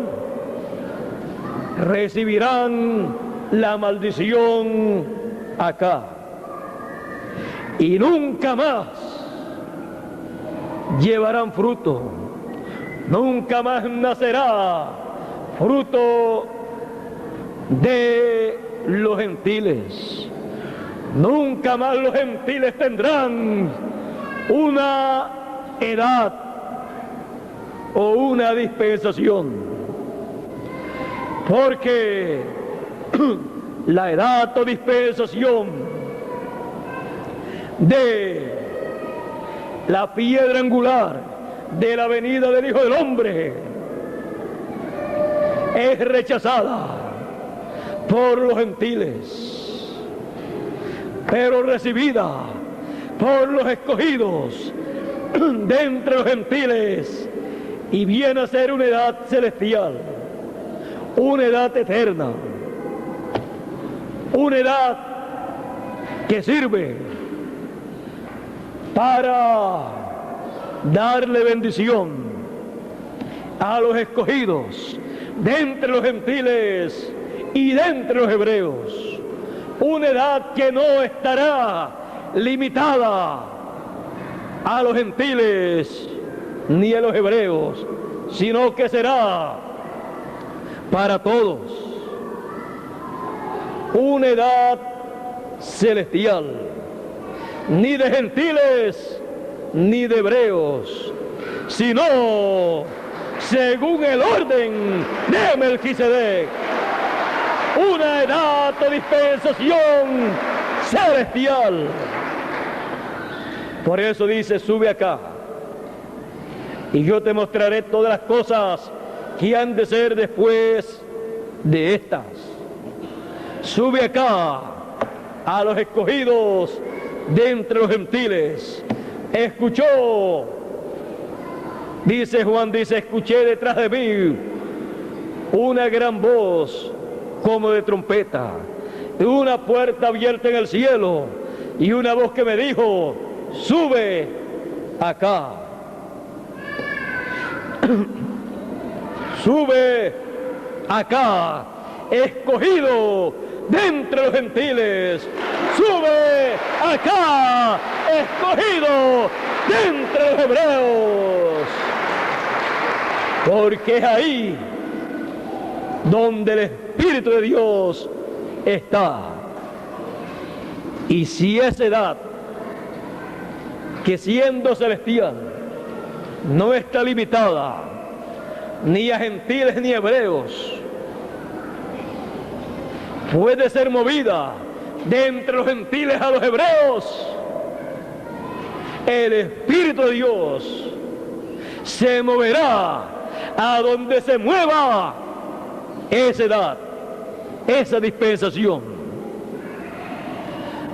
Recibirán la maldición acá, y nunca más llevarán fruto, nunca más nacerá fruto de los gentiles. Nunca más los gentiles tendrán una edad o una dispensación, porque la edad o dispensación de la piedra angular de la venida del Hijo del Hombre es rechazada por los gentiles, pero recibida por los escogidos de entre los gentiles, y viene a ser una edad celestial, una edad eterna, una edad que sirve para darle bendición a los escogidos de entre los gentiles y de entre los hebreos. Una edad que no estará limitada a los gentiles ni a los hebreos, sino que será para todos una edad celestial, ni de gentiles ni de hebreos, sino según el orden de Melquisedec, una edad de dispensación celestial. Por eso dice, sube acá y yo te mostraré todas las cosas que han de ser después de estas. Sube acá a los escogidos de entre los gentiles. Escuchó, dice Juan, dice, escuché detrás de mí una gran voz como de trompeta, una puerta abierta en el cielo y una voz que me dijo, sube acá. Sube acá, escogido de entre los gentiles. Sube acá, escogido de entre los hebreos. Porque es ahí donde el Espíritu de Dios está. Y si esa edad, que siendo celestial, no está limitada ni a gentiles ni a hebreos, puede ser movida de entre los gentiles a los hebreos, el Espíritu de Dios se moverá a donde se mueva esa edad, esa dispensación.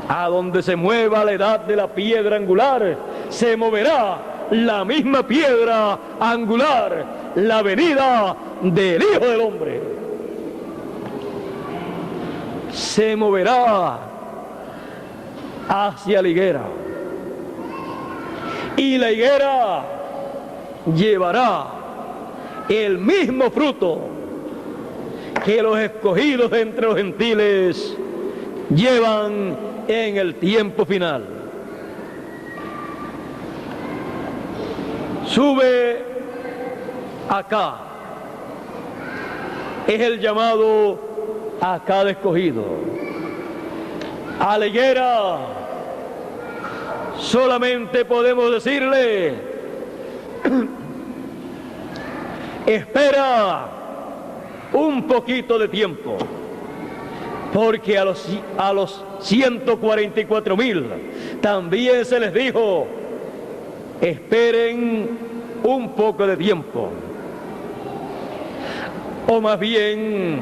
A donde se mueva la edad de la piedra angular, se moverá la misma piedra angular, la venida del Hijo del Hombre. Se moverá hacia la higuera, y la higuera llevará el mismo fruto que los escogidos de entre los gentiles llevan en el tiempo final. Sube acá, es el llamado a cada escogido. A la higuera solamente podemos decirle, espera un poquito de tiempo, porque a los 144,000 también se les dijo, esperen un poco de tiempo. O más bien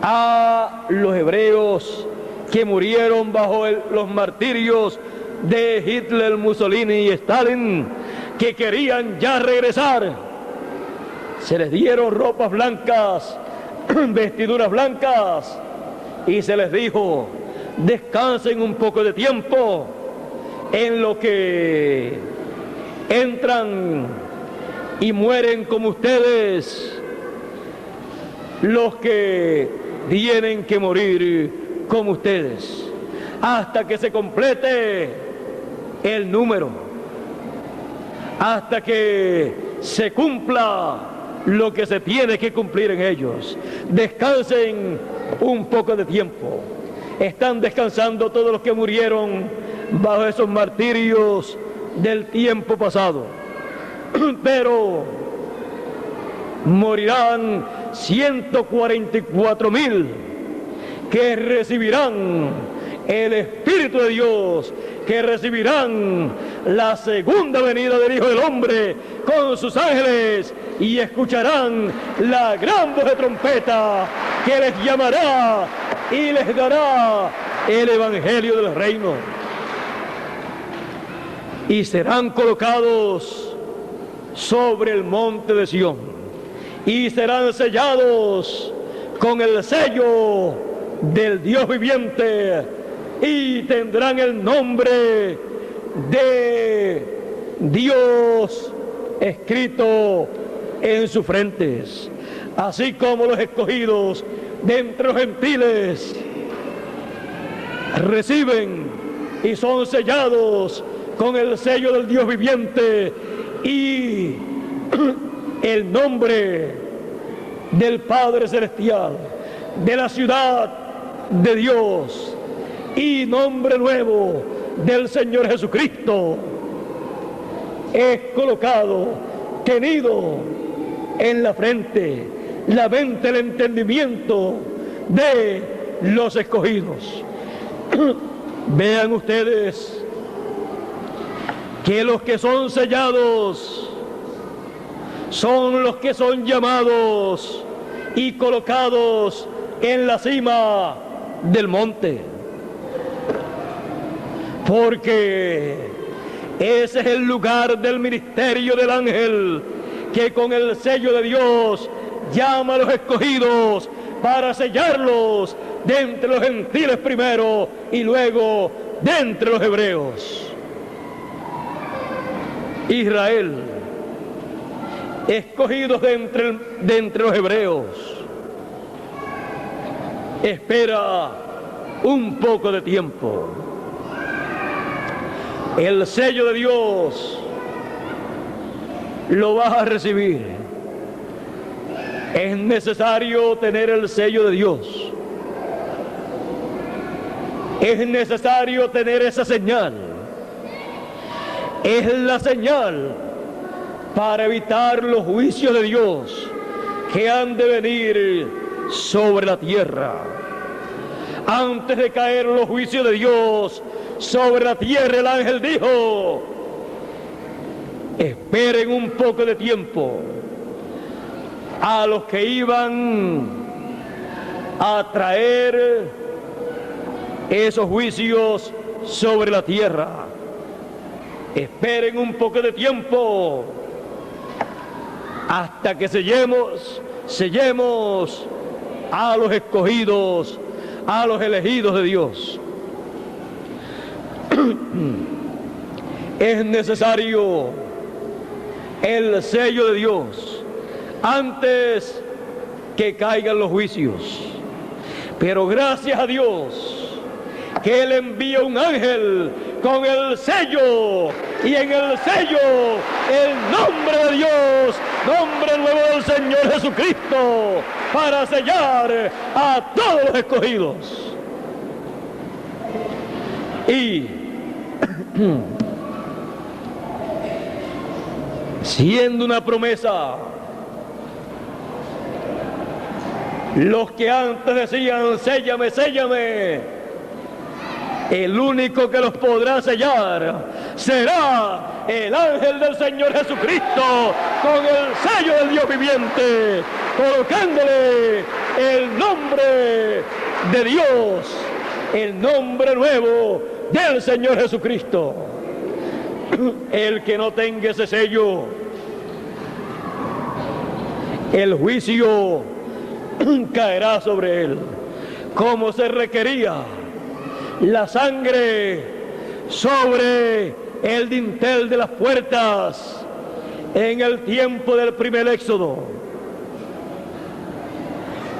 a los hebreos que murieron bajo los martirios de Hitler, Mussolini y Stalin, que querían ya regresar, se les dieron ropas blancas, vestiduras blancas, y se les dijo, descansen un poco de tiempo en lo que entran y mueren como ustedes los que tienen que morir como ustedes, hasta que se complete el número, hasta que se cumpla lo que se tiene que cumplir en ellos. Descansen un poco de tiempo. Están descansando todos los que murieron bajo esos martirios del tiempo pasado, pero morirán 144,000 que recibirán el Espíritu de Dios, que recibirán la segunda venida del Hijo del Hombre con sus ángeles, y escucharán la gran voz de trompeta que les llamará y les dará el Evangelio del Reino. Y serán colocados sobre el monte de Sión, y serán sellados con el sello del Dios viviente, y tendrán el nombre de Dios escrito en sus frentes, así como los escogidos de entre los gentiles reciben y son sellados con el sello del Dios viviente, y el nombre del Padre Celestial, de la ciudad de Dios y nombre nuevo del Señor Jesucristo es colocado, tenido en la frente, la mente, el entendimiento de los escogidos. Vean ustedes que los que son sellados son los que son llamados y colocados en la cima del monte, porque ese es el lugar del ministerio del ángel que con el sello de Dios llama a los escogidos para sellarlos de entre los gentiles primero y luego de entre los hebreos. Israel, escogidos de entre los hebreos, espera un poco de tiempo. El sello de Dios lo vas a recibir. Es necesario tener el sello de Dios. Es necesario tener esa señal. Es la señal para evitar los juicios de Dios que han de venir sobre la tierra. Antes de caer los juicios de Dios sobre la tierra, el ángel dijo: esperen un poco de tiempo a los que iban a traer esos juicios sobre la tierra. Esperen un poco de tiempo hasta que sellemos a los escogidos, a los elegidos de Dios. Es necesario el sello de Dios antes que caigan los juicios. Pero gracias a Dios que Él envía un ángel con el sello, y en el sello el nombre de Dios, nombre nuevo del Señor Jesucristo, para sellar a todos los escogidos. Y siendo una promesa, los que antes decían séllame, séllame, el único que los podrá sellar será el ángel del Señor Jesucristo, con el sello del Dios viviente, colocándole el nombre de Dios, el nombre nuevo del Señor Jesucristo. El que no tenga ese sello, el juicio caerá sobre él, como se requería la sangre sobre el dintel de las puertas en el tiempo del primer éxodo.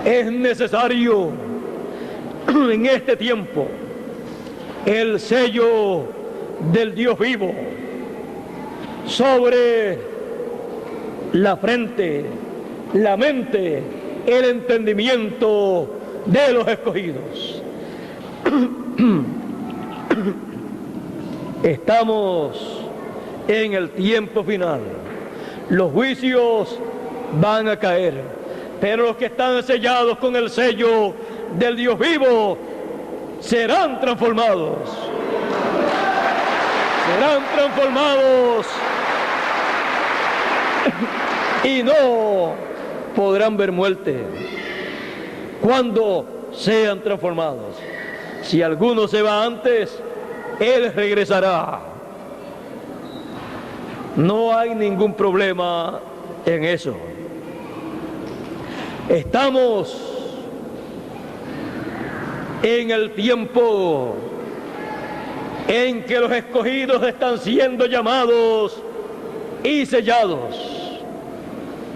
Es necesario en este tiempo el sello del Dios vivo sobre la frente, la mente, el entendimiento de los escogidos. Estamos en el tiempo final. Los juicios van a caer, pero los que están sellados con el sello del Dios vivo serán transformados. Serán transformados y no podrán ver muerte cuando sean transformados. Si alguno se va antes, él regresará. No hay ningún problema en eso. Estamos en el tiempo en que los escogidos están siendo llamados y sellados,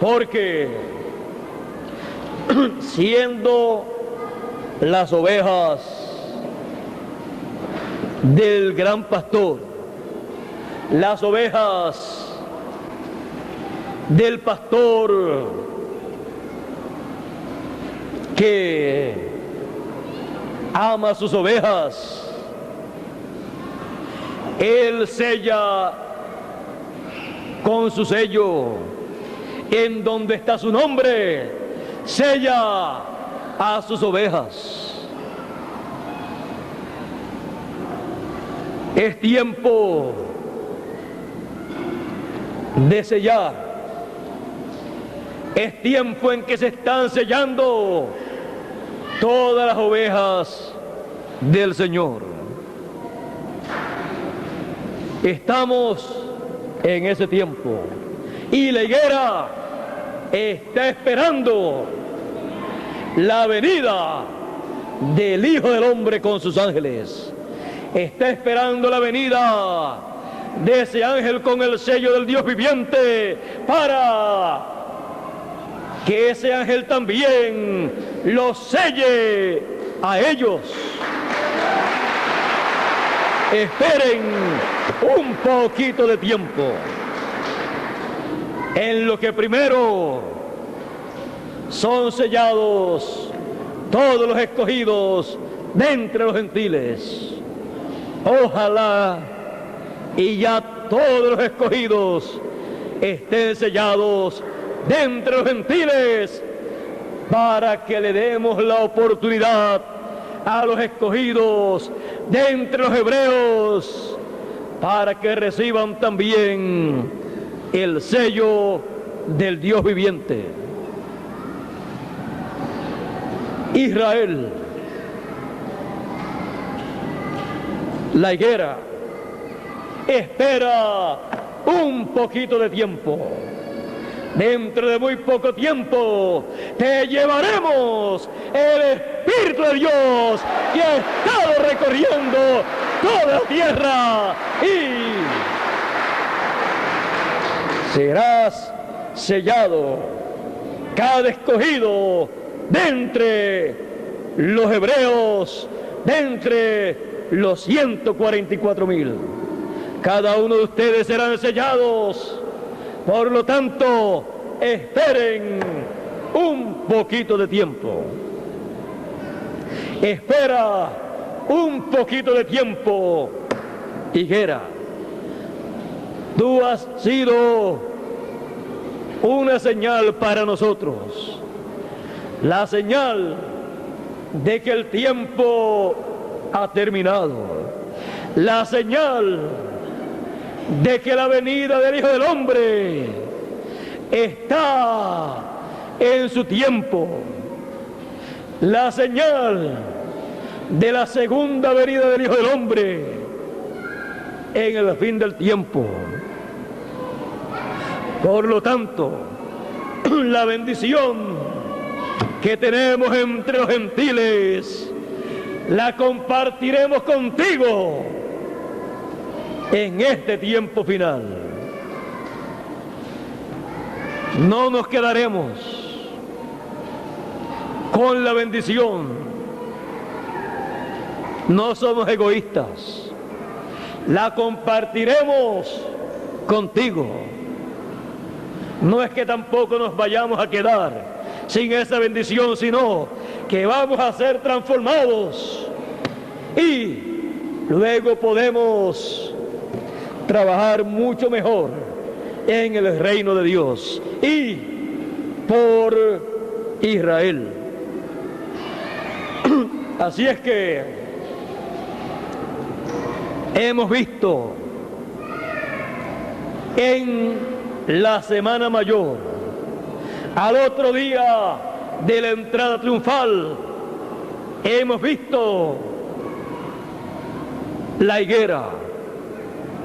porque siendo las ovejas del gran pastor, las ovejas del pastor que ama a sus ovejas. Él sella con su sello, en donde está su nombre, sella a sus ovejas. Es tiempo de sellar. Es tiempo en que se están sellando todas las ovejas del Señor. Estamos en ese tiempo y la higuera está esperando la venida del Hijo del Hombre con sus ángeles. Está esperando la venida de ese ángel con el sello del Dios viviente, para que ese ángel también los selle a ellos. Esperen un poquito de tiempo, en lo que primero son sellados todos los escogidos de entre los gentiles. Ojalá y ya todos los escogidos estén sellados de entre los gentiles, para que le demos la oportunidad a los escogidos de entre los hebreos, para que reciban también el sello del Dios viviente. Israel, la higuera, espera un poquito de tiempo. Dentro de muy poco tiempo te llevaremos el Espíritu de Dios, que ha estado recorriendo toda la tierra, y serás sellado, cada escogido de entre los hebreos, de entre los 144,000. Cada uno de ustedes serán sellados. Por lo tanto, esperen un poquito de tiempo. Espera un poquito de tiempo, higuera. Tú has sido una señal para nosotros. La señal de que el tiempo ha terminado. La señal de que la venida del Hijo del Hombre está en su tiempo. La señal de la segunda venida del Hijo del Hombre en el fin del tiempo. Por lo tanto, la bendición que tenemos entre los gentiles la compartiremos contigo en este tiempo final. No nos quedaremos con la bendición. No somos egoístas. La compartiremos contigo. No es que tampoco nos vayamos a quedar sin esa bendición, sino que vamos a ser transformados y luego podemos trabajar mucho mejor en el reino de Dios y por Israel. Así es que hemos visto en la Semana Mayor, al otro día de la entrada triunfal, hemos visto la higuera,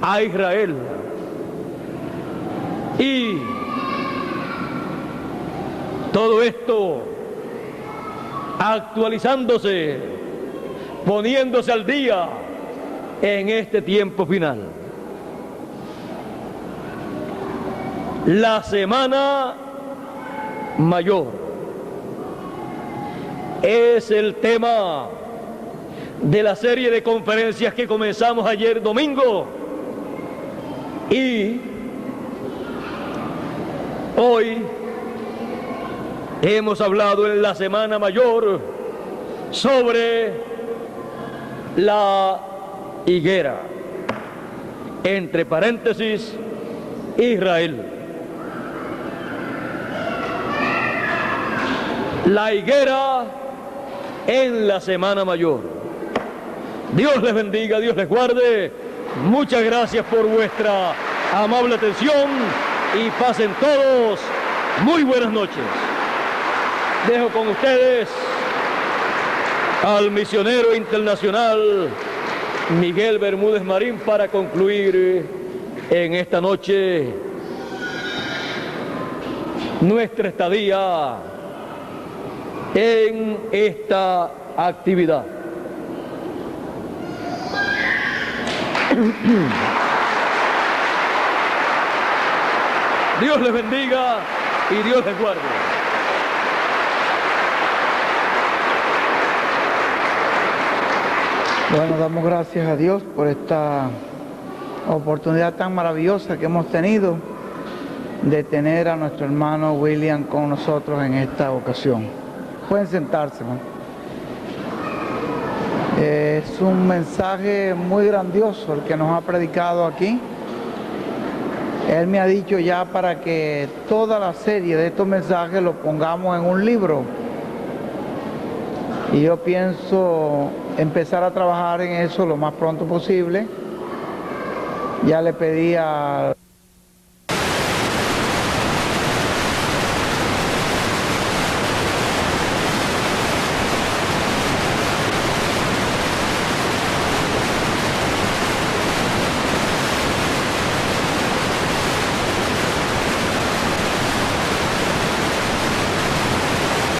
a Israel, y todo esto actualizándose, poniéndose al día en este tiempo final. La Semana Mayor es el tema de la serie de conferencias que comenzamos ayer domingo, y Hoy hemos hablado en la Semana Mayor sobre la higuera, entre paréntesis, Israel. La higuera en la Semana Mayor. Dios les bendiga, Dios les guarde. Muchas gracias por vuestra amable atención y pasen todos muy buenas noches. Dejo con ustedes al misionero internacional Miguel Bermúdez Marín para concluir en esta noche nuestra estadía en esta actividad. Dios les bendiga y Dios les guarde. Bueno, damos gracias a Dios por esta oportunidad tan maravillosa que hemos tenido de tener a nuestro hermano William con nosotros en esta ocasión. Pueden sentarse, ¿no? Es un mensaje muy grandioso el que nos ha predicado aquí. Él me ha dicho ya para que toda la serie de estos mensajes lo pongamos en un libro. Y yo pienso empezar a trabajar en eso lo más pronto posible. Ya le pedí a